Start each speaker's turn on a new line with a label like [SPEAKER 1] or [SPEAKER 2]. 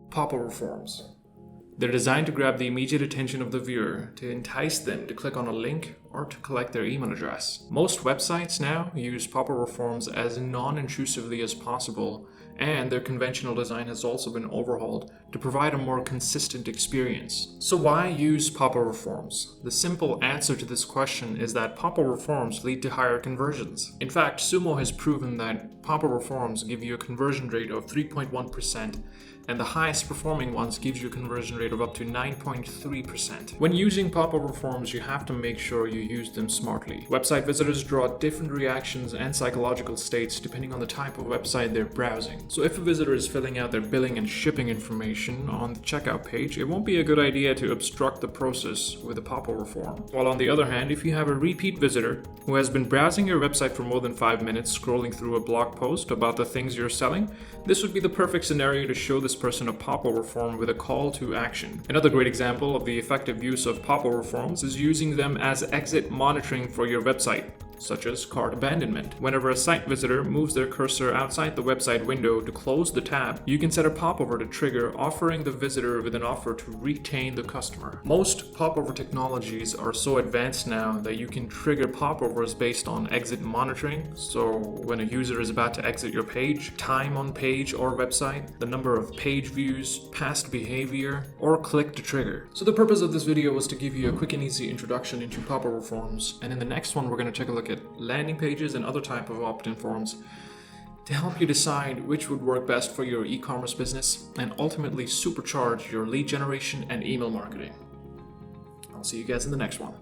[SPEAKER 1] Popover forms. They're designed to grab the immediate attention of the viewer, to entice them to click on a link or to collect their email address. Most websites now use Popover forms as non-intrusively as possible, and their conventional design has also been overhauled to provide a more consistent experience. So why use Popover forms? The simple answer to this question is that Popover forms lead to higher conversions. In fact, Sumo has proven that Popover forms give you a conversion rate of 3.1%, and the highest performing ones gives you a conversion rate of up to 9.3%. When using Popover forms, you have to make sure you use them smartly. Website visitors draw different reactions and psychological states depending on the type of website they're browsing. So if a visitor is filling out their billing and shipping information on the checkout page, it won't be a good idea to obstruct the process with a Popover form. While on the other hand, if you have a repeat visitor who has been browsing your website for more than 5 minutes, scrolling through a blog post about the things you're selling, this would be the perfect scenario to show this person a Popover form with a call to action. Another great example of the effective use of Popover forms is using them as exit monitoring for your website, such as cart abandonment. Whenever a site visitor moves their cursor outside the website window to close the tab, you can set a popover to trigger, offering the visitor with an offer to retain the customer. Most popover technologies are so advanced now that you can trigger popovers based on exit monitoring. So when a user is about to exit your page, time on page or website, the number of page views, past behavior, or click to trigger. So the purpose of this video was to give you a quick and easy introduction into popover forms, and in the next one we're going to take a look at landing pages and other type of opt-in forms to help you decide which would work best for your e-commerce business and ultimately supercharge your lead generation and email marketing. I'll see you guys in the next one.